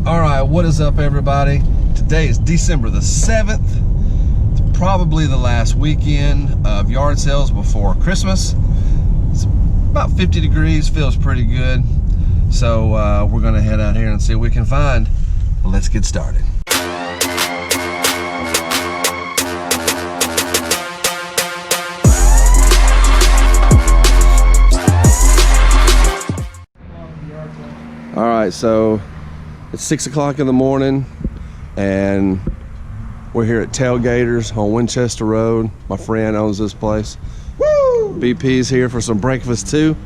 All right, what is up, everybody? Today is December the 7th. It's probably the last weekend of yard sales before Christmas. It's about 50 degrees, feels pretty good. So we're gonna head out here and see what we can find. Let's get started. All right, so it's 6 o'clock in the morning and we're here at Tailgaters on Winchester Road. My friend owns this place. Woo! BP's here for some breakfast too.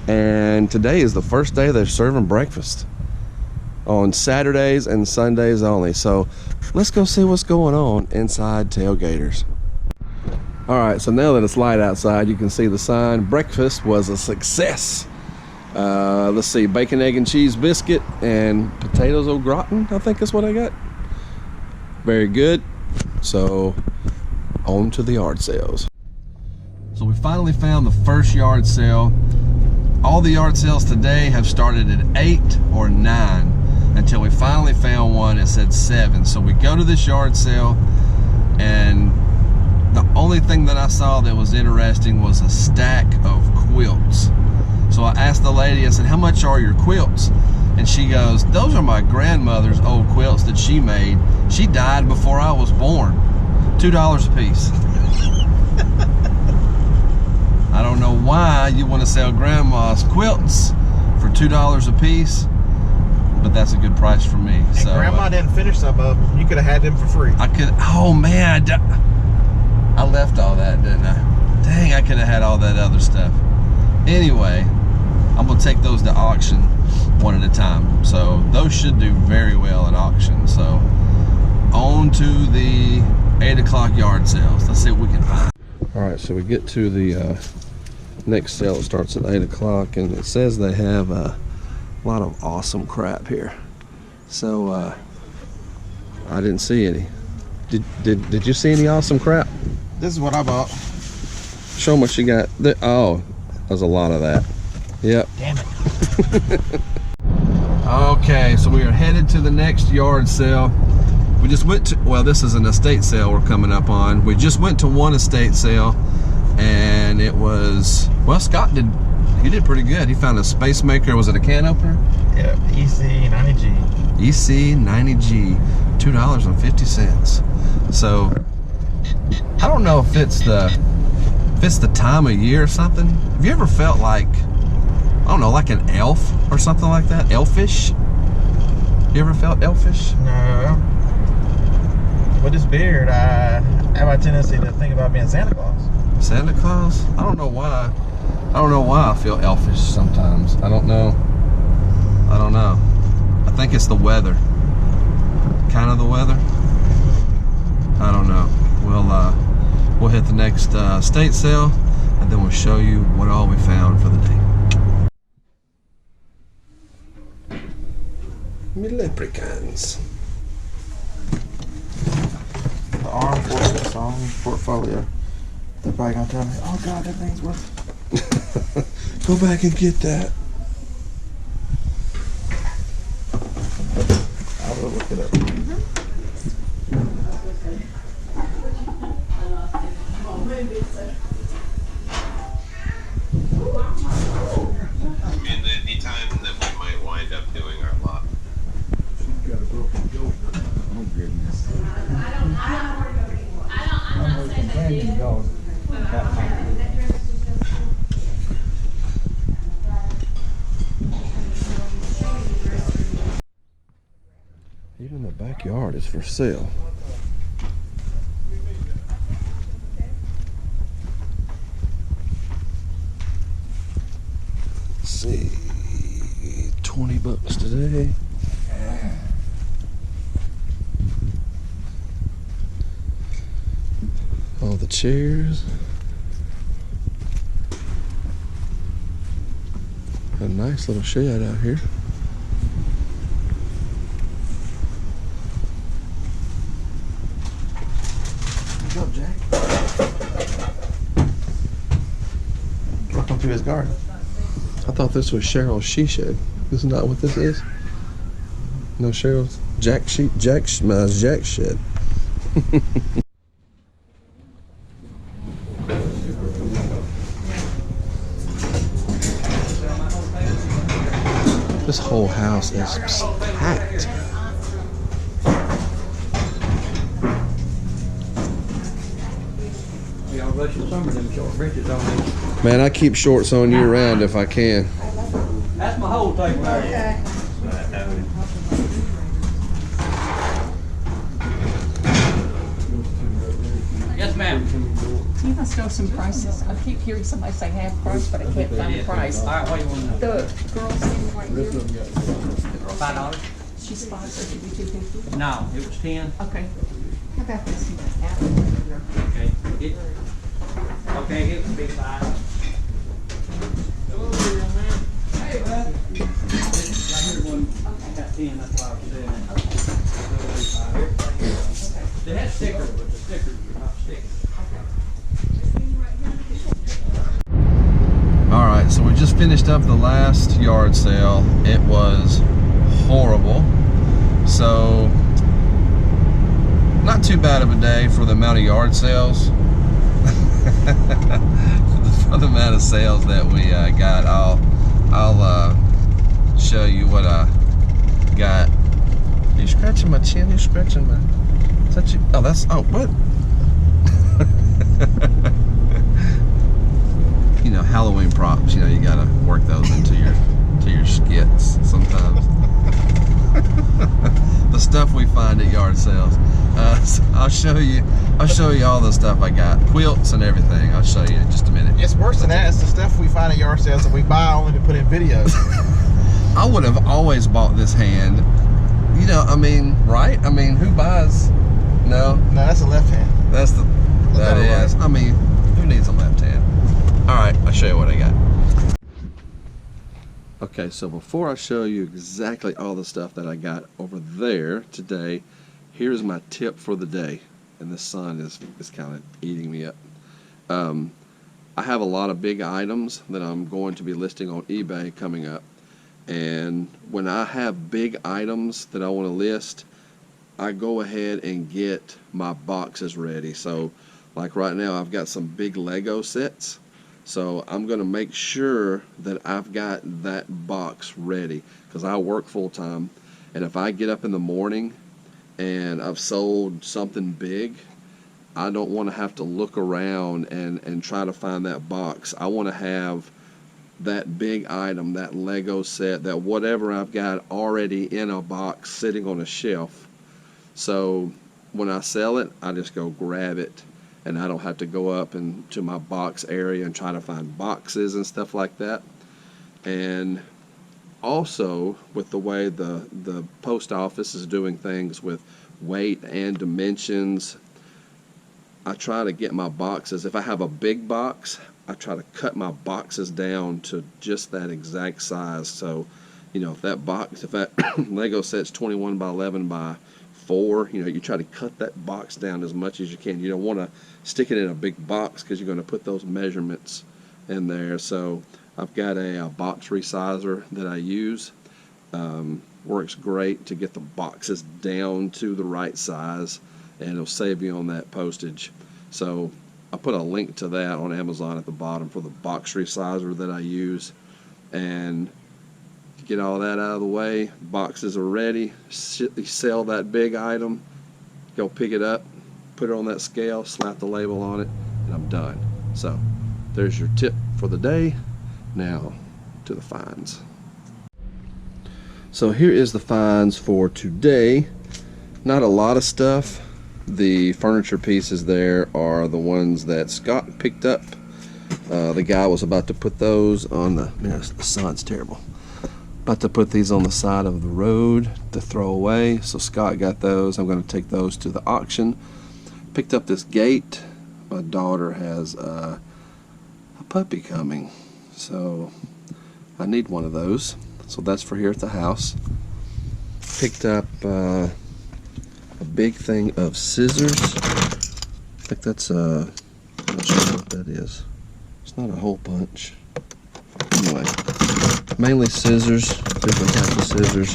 And today is the first day they're serving breakfast on Saturdays and Sundays only. So let's go see what's going on inside Tailgaters. All right, so now that it's light outside, you can see the sign. Breakfast was a success. Let's see, bacon, egg, and cheese biscuit and potatoes au gratin, I think is what I got. Very good. So on to the yard sales. So we finally found the first yard sale. All the yard sales today have started at 8 or 9 until we finally found one that said 7. So we go to this yard sale, and the only thing that I saw that was interesting was a stack of quilts. So I asked the lady, I said, how much are your quilts? And she goes, those are my grandmother's old quilts that she made. She died before I was born. $2 a piece. I don't know why you want to sell grandma's quilts for $2 a piece, but that's a good price for me. And so grandma didn't finish some of them. You could have had them for free. I could, oh man, I left all that, didn't I? Dang, I could have had all that other stuff. Anyway, I'm gonna take those to auction one at a time. So those should do very well at auction. So on to the 8 o'clock yard sales. Let's see what we can find. All right, so we get to the next sale. It starts at 8 o'clock, and it says they have a lot of awesome crap here. So I didn't see any. Did you see any awesome crap? This is what I bought. Show them what you got. Oh, there's a lot of that. Yep. Damn it. Okay, so we are headed to the next yard sale. We just went to, well, this is an estate sale we're coming up on. We just went to one estate sale, and it was, well, Scott did pretty good. He found a space maker. Was it a can opener? Yeah, EC90G. EC90G, $2.50. So I don't know if it's the time of year or something. Have you ever felt like, I don't know, like an elf or something like that? Elfish? You ever felt elfish? No. With this beard, I have a tendency to think about being Santa Claus. Santa Claus? I don't know why. I don't know why I feel elfish sometimes. I don't know. I think it's the weather. Kind of the weather. I don't know. We'll hit the next estate sale, and then we'll show you what all we found for the day. Leprechauns. The Armed Forces Song portfolio. They're probably gonna tell me, oh God, that thing's worth. Go back and get that. I will look it up. The time that we might wind up doing our lot. Got a broken goat. Oh goodness. I'm not saying that Even the backyard is for sale. Let's see, 20 bucks today. All the chairs. A nice little shed out here. What's up, Jack? Welcome to his garden. I thought this was Cheryl's she shed. This is not what this is? No shelves. Jack shit. This whole house is packed. Y'all rushing some of them short bridges on me. Man, I keep shorts on year round if I can. That's my whole thing right here. Yes, ma'am. You must know some prices. I keep hearing somebody say half price, but I can't find the price. All right, what do you want to know? The girl standing right here, $5? she's sponsored to be $2.50. No, it was 10. Okay. How about this? Okay. It would be 5. Hey, bud. Right here, one. I got 10. That's why I was doing it. They had stickers, but the stickers are not stickers. Alright, so we just finished up the last yard sale. It was horrible. So, not too bad of a day for the amount of yard sales. For the amount of sales that we got, I'll show you what I got. Are you scratching my chin? You're scratching my... Is that you? Oh, that's... Oh, what? You know, Halloween props, you know, you gotta work those into your skits sometimes. The stuff we find at yard sales. So I'll show you all the stuff I got. Quilts and everything. I'll show you in just a minute. It's worse than that. It's the stuff we find at yard sales that we buy only to put in videos. I would have always bought this hand. You know, I mean, right? I mean, who buys? No, That's a left hand. that is. I mean, who needs a left hand? All right, I'll show you what I got. Okay, so before I show you exactly all the stuff that I got over there today, here's my tip for the day. And the sun is kind of eating me up. I have a lot of big items that I'm going to be listing on eBay coming up. And when I have big items that I want to list, I go ahead and get my boxes ready. So like right now I've got some big Lego sets. So I'm going to make sure that I've got that box ready because I work full time. And if I get up in the morning and I've sold something big, I don't want to have to look around and try to find that box. I want to have that big item, that Lego set, that whatever I've got already in a box sitting on a shelf. So when I sell it, I just go grab it. And I don't have to go up into my box area and try to find boxes and stuff like that. And also, with the way the post office is doing things with weight and dimensions, I try to get my boxes. If I have a big box, I try to cut my boxes down to just that exact size. So, you know, if that Lego set's 21 by 11 by 4, you know, you try to cut that box down as much as you can. You don't want to stick it in a big box because you're going to put those measurements in there. So I've got a box resizer that I use. Works great to get the boxes down to the right size, and it'll save you on that postage. So I put a link to that on Amazon at the bottom for the box resizer that I use. And get all that out of the way, boxes are ready. Sell that big item, go pick it up, put it on that scale, slap the label on it, and I'm done. So there's your tip for the day. Now to the finds. So here is the finds for today. Not a lot of stuff. The furniture pieces there are the ones that Scott picked up. The guy was about to put those on the sun's terrible. About to put these on the side of the road to throw away. So Scott got those. I'm going to take those to the auction. Picked up this gate. My daughter has a puppy coming, so I need one of those. So that's for here at the house. Picked up a big thing of scissors. I think that's I'm not sure what that is. It's not a hole punch. Anyway, mainly scissors, different types of scissors.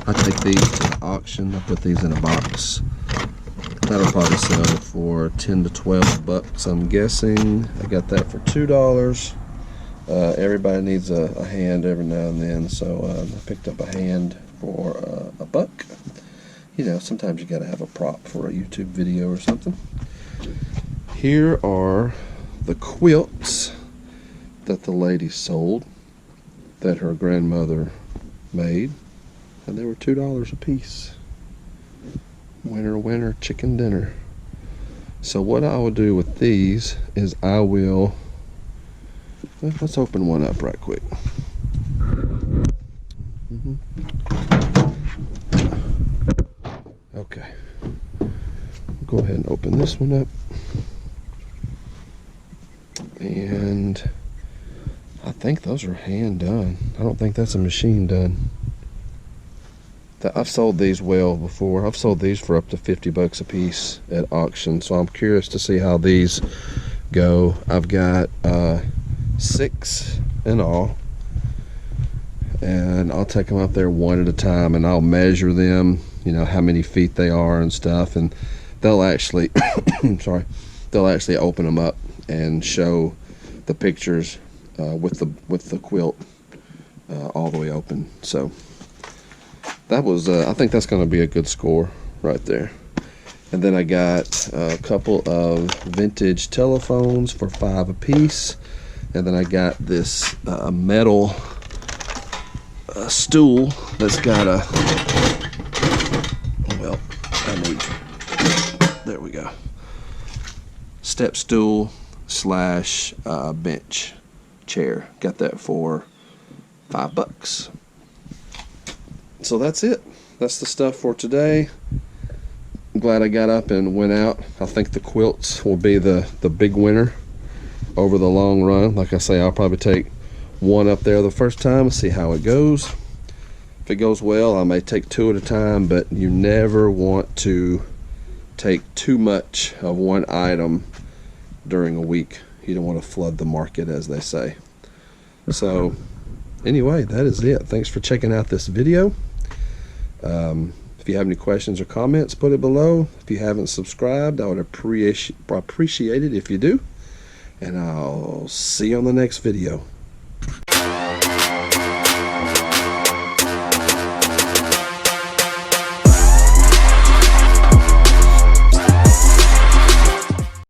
I take these to the auction. I put these in a box. That'll probably sell for 10 to 12 bucks, I'm guessing. I got that for $2. Everybody needs a hand every now and then, so I picked up a hand for a buck. You know, sometimes you gotta have a prop for a YouTube video or something. Here are the quilts that the lady sold that her grandmother made, and they were $2 a piece. Winner, winner, chicken dinner. So what I will do with these is I will, let's open one up right quick. Okay, go ahead and open this one up. And I think those are hand done. I don't think that's a machine done. I've sold these well before. I've sold these for up to 50 bucks a piece at auction, so I'm curious to see how these go. I've got 6 in all, and I'll take them up there one at a time and I'll measure them, you know, how many feet they are and stuff, and they'll actually sorry, they'll actually open them up and show the pictures with the quilt all the way open. So that was I think that's going to be a good score right there. And then I got a couple of vintage telephones for $5 a piece, and then I got this metal stool that's got a, well, there we go, step stool slash bench chair. Got that for $5 bucks. So that's it. That's the stuff for today. I'm glad I got up and went out. I think the quilts will be the big winner over the long run. Like I say, I'll probably take one up there the first time and see how it goes. If it goes well, I may take 2 at a time, but you never want to take too much of one item during a week. You don't want to flood the market, as they say. So anyway, that is it. Thanks for checking out this video. If you have any questions or comments, put it below. If you haven't subscribed, I would appreciate it if you do. And I'll see you on the next video.